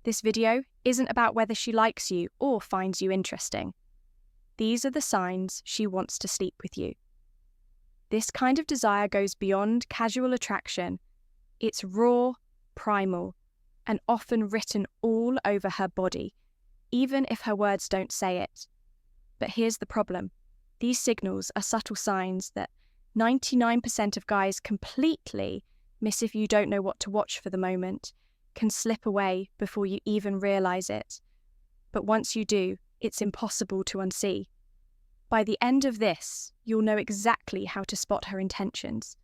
This video isn't about whether she likes you or finds you interesting. These are the signs she wants to sleep with you. This kind of desire goes beyond casual attraction. It's raw, primal, and often written all over her body, even if her words don't say it. But here's the problem. These signals are subtle signs that 99% of guys completely miss if you don't know what to watch for the moment, can slip away before you even realize it. But once you do, it's impossible to unsee. By the end of this, you'll know exactly how to spot her intentions.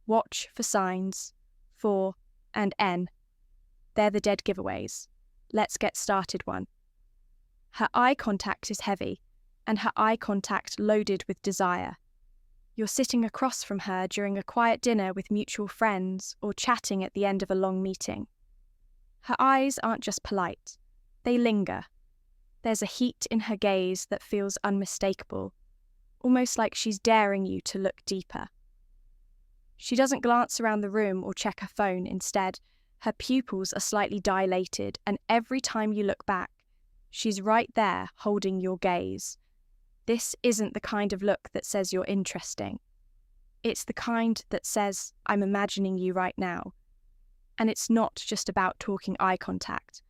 Watch for signs 4 and N. They're the dead giveaways. Let's get started one. Her eye contact is heavy, and her eye contact loaded with desire. You're sitting across from her during a quiet dinner with mutual friends or chatting at the end of a long meeting. Her eyes aren't just polite, they linger. There's a heat in her gaze that feels unmistakable, almost like she's daring you to look deeper. She doesn't glance around the room or check her phone. Instead, her pupils are slightly dilated, and every time you look back, she's right there holding your gaze. This isn't the kind of look that says you're interesting. It's the kind that says, I'm imagining you right now. And it's not just about talking eye contact.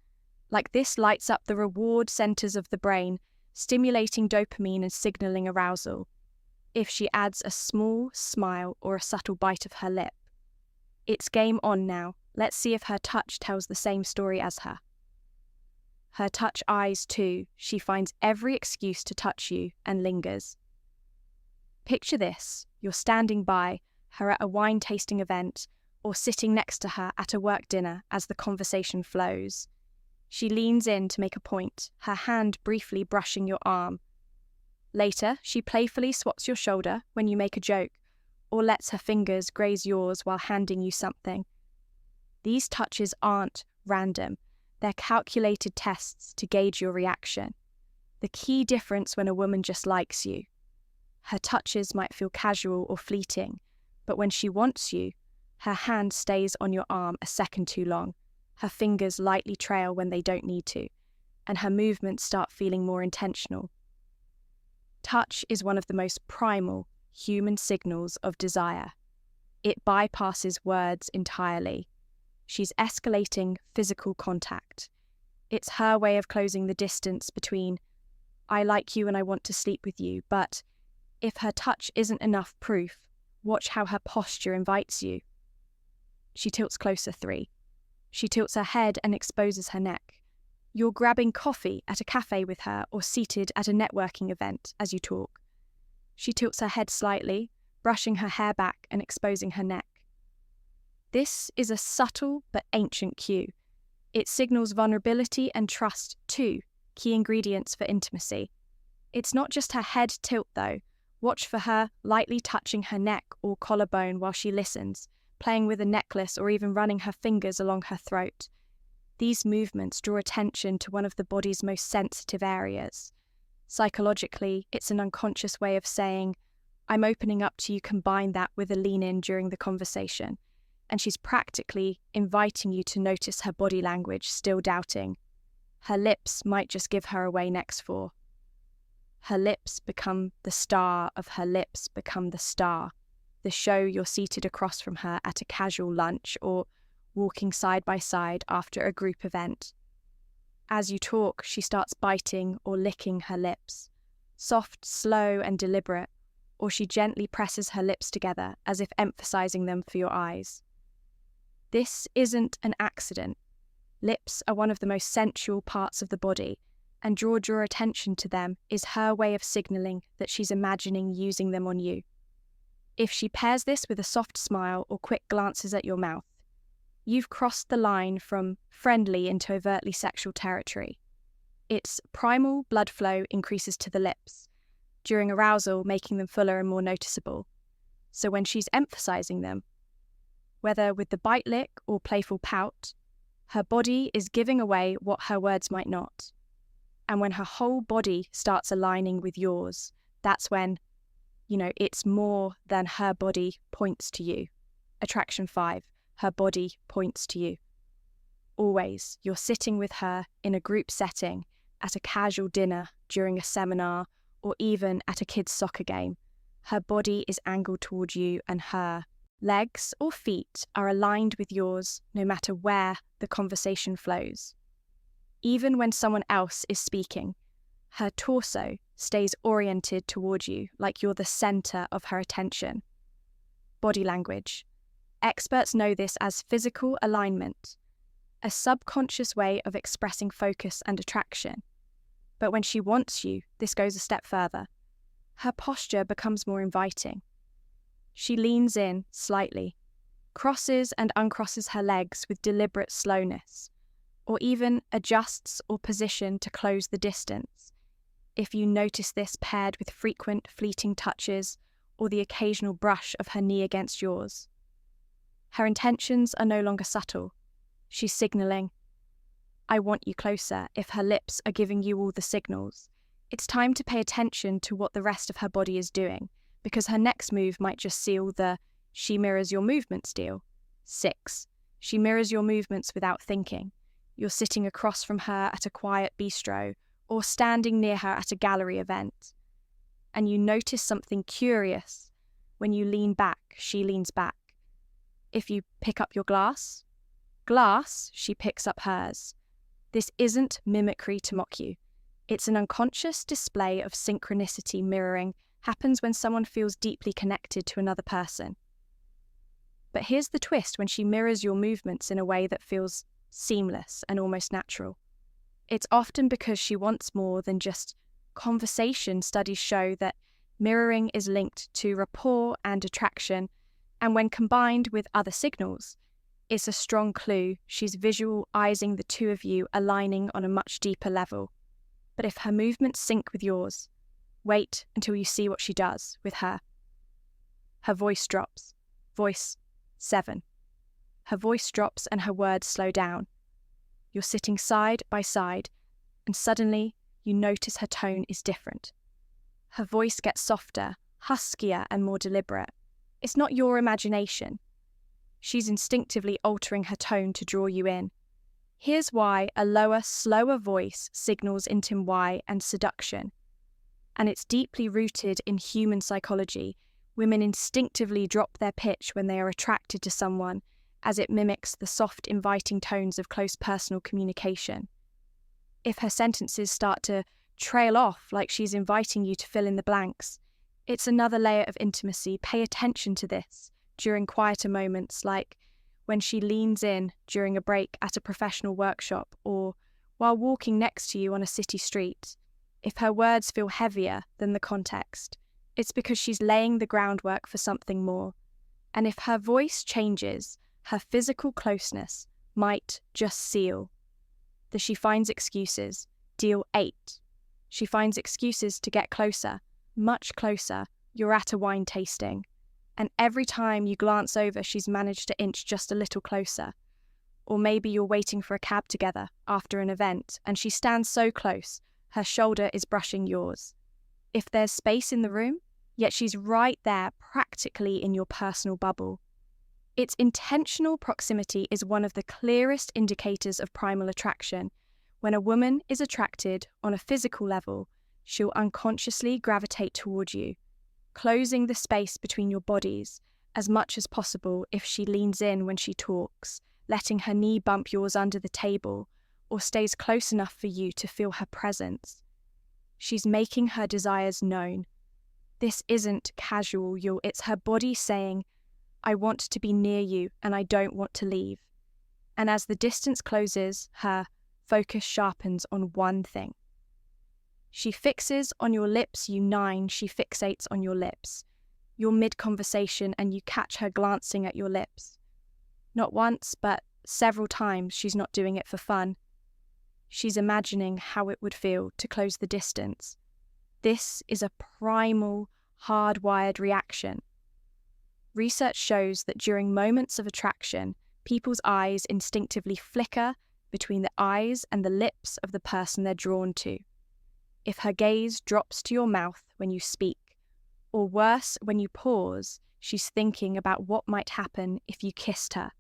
Like this lights up the reward centers of the brain, stimulating dopamine and signaling arousal. If she adds a small smile or a subtle bite of her lip, it's game on now. Let's see if her touch tells the same story as her. Her touch eyes too. She finds every excuse to touch you and lingers. Picture this. You're standing by her at a wine tasting event or sitting next to her at a work dinner as the conversation flows. She leans in to make a point, her hand briefly brushing your arm. Later, she playfully swats your shoulder when you make a joke, or lets her fingers graze yours while handing you something. These touches aren't random. They're calculated tests to gauge your reaction. The key difference when a woman just likes you. Her touches might feel casual or fleeting, but when she wants you, her hand stays on your arm a second too long. Her fingers lightly trail when they don't need to, and her movements start feeling more intentional. Touch is one of the most primal human signals of desire. It bypasses words entirely. She's escalating physical contact. It's her way of closing the distance between, I like you and I want to sleep with you, but if her touch isn't enough proof, watch how her posture invites you. She tilts closer 3. She tilts her head and exposes her neck. You're grabbing coffee at a cafe with her or seated at a networking event as you talk. She tilts her head slightly, brushing her hair back and exposing her neck. This is a subtle but ancient cue. It signals vulnerability and trust too, key ingredients for intimacy. It's not just her head tilt though. Watch for her lightly touching her neck or collarbone while she listens, playing with a necklace or even running her fingers along her throat. These movements draw attention to one of the body's most sensitive areas. Psychologically, it's an unconscious way of saying, I'm opening up to you. Combine that with a lean in during the conversation. And she's practically inviting you to notice her body language, still doubting. Her lips might just give her away next 4. Her lips become the star of her lips become the star. The show you're seated across from her at a casual lunch or walking side by side after a group event. As you talk, she starts biting or licking her lips, soft, slow, and deliberate, or she gently presses her lips together as if emphasizing them for your eyes. This isn't an accident. Lips are one of the most sensual parts of the body, and draw your attention to them is her way of signaling that she's imagining using them on you. If she pairs this with a soft smile or quick glances at your mouth, you've crossed the line from friendly into overtly sexual territory. Its primal blood flow increases to the lips, during arousal making them fuller and more noticeable. So when she's emphasizing them, whether with the bite lick or playful pout, her body is giving away what her words might not. And when her whole body starts aligning with yours, that's when, it's more than her body points to you. Attraction 5, her body points to you. Always, you're sitting with her in a group setting, at a casual dinner, during a seminar, or even at a kid's soccer game. Her body is angled toward you, and her legs or feet are aligned with yours no matter where the conversation flows. Even when someone else is speaking, her torso stays oriented toward you like you're the center of her attention. Body language. Experts know this as physical alignment, a subconscious way of expressing focus and attraction. But when she wants you, this goes a step further. Her posture becomes more inviting. She leans in slightly, crosses and uncrosses her legs with deliberate slowness, or even adjusts or position to close the distance. If you notice this paired with frequent fleeting touches or the occasional brush of her knee against yours. Her intentions are no longer subtle. She's signaling, "I want you closer," if her lips are giving you all the signals. It's time to pay attention to what the rest of her body is doing, because her next move might just seal the "she mirrors your movements" deal. 6. She mirrors your movements without thinking. You're sitting across from her at a quiet bistro or standing near her at a gallery event, and you notice something curious. When you lean back, she leans back. If you pick up your glass, she picks up hers. This isn't mimicry to mock you. It's an unconscious display of synchronicity. Mirroring happens when someone feels deeply connected to another person. But here's the twist: when she mirrors your movements in a way that feels seamless and almost natural, it's often because she wants more than just conversation. Studies show that mirroring is linked to rapport and attraction, and when combined with other signals, it's a strong clue she's visualizing the two of you aligning on a much deeper level. But if her movements sync with yours, wait until you see what she does with her. Her voice drops. Voice 7. Her voice drops and her words slow down. You're sitting side by side, and suddenly you notice her tone is different. Her voice gets softer, huskier, and more deliberate. It's not your imagination. She's instinctively altering her tone to draw you in. Here's why a lower, slower voice signals intimacy and seduction. And it's deeply rooted in human psychology. Women instinctively drop their pitch when they are attracted to someone, as it mimics the soft, inviting tones of close personal communication. If her sentences start to trail off like she's inviting you to fill in the blanks, it's another layer of intimacy. Pay attention to this during quieter moments, like when she leans in during a break at a professional workshop or while walking next to you on a city street. If her words feel heavier than the context, it's because she's laying the groundwork for something more. And if her voice changes, her physical closeness might just seal. She finds excuses. Deal 8. She finds excuses to get closer, much closer. You're at a wine tasting, and every time you glance over, she's managed to inch just a little closer. Or maybe you're waiting for a cab together after an event, and she stands so close, her shoulder is brushing yours. If there's space in the room, yet she's right there, practically in your personal bubble. Its intentional proximity is one of the clearest indicators of primal attraction. When a woman is attracted on a physical level, she'll unconsciously gravitate toward you, closing the space between your bodies as much as possible. If she leans in when she talks, letting her knee bump yours under the table, or stays close enough for you to feel her presence, she's making her desires known. This isn't casual, it's her body saying, "I want to be near you and I don't want to leave." And as the distance closes, her focus sharpens on one thing. She fixes on your lips, you 9, she fixates on your lips. You're mid-conversation and you catch her glancing at your lips. Not once, but several times. She's not doing it for fun. She's imagining how it would feel to close the distance. This is a primal, hardwired reaction. Research shows that during moments of attraction, people's eyes instinctively flicker between the eyes and the lips of the person they're drawn to. If her gaze drops to your mouth when you speak, or worse, when you pause, she's thinking about what might happen if you kissed her.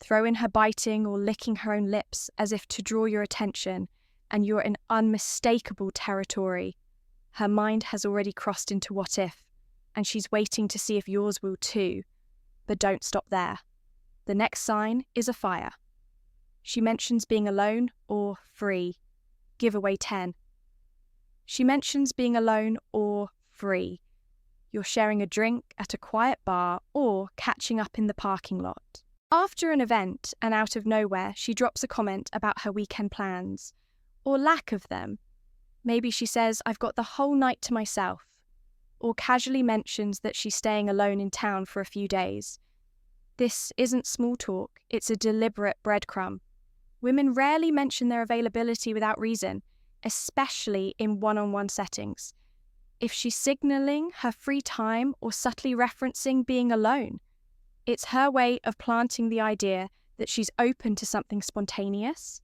Throw in her biting or licking her own lips as if to draw your attention, and you're in unmistakable territory. Her mind has already crossed into what if, and she's waiting to see if yours will too. But don't stop there. The next sign is a fire. She mentions being alone or free. Giveaway 10. She mentions being alone or free. You're sharing a drink at a quiet bar or catching up in the parking lot. After an event and out of nowhere, she drops a comment about her weekend plans, or lack of them. Maybe she says, "I've got the whole night to myself," or casually mentions that she's staying alone in town for a few days. This isn't small talk, it's a deliberate breadcrumb. Women rarely mention their availability without reason, especially in one-on-one settings. If she's signaling her free time or subtly referencing being alone, it's her way of planting the idea that she's open to something spontaneous.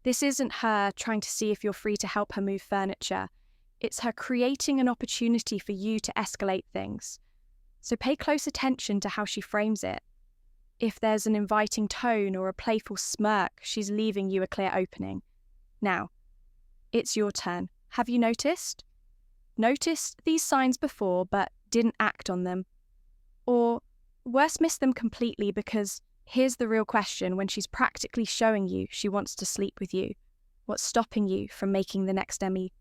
This isn't her trying to see if you're free to help her move furniture. It's her creating an opportunity for you to escalate things. So pay close attention to how she frames it. If there's an inviting tone or a playful smirk, she's leaving you a clear opening. Now, it's your turn. Have you noticed? Noticed these signs before but didn't act on them? Or worse, missed them completely because here's the real question: when she's practically showing you she wants to sleep with you, what's stopping you from making the next Emmy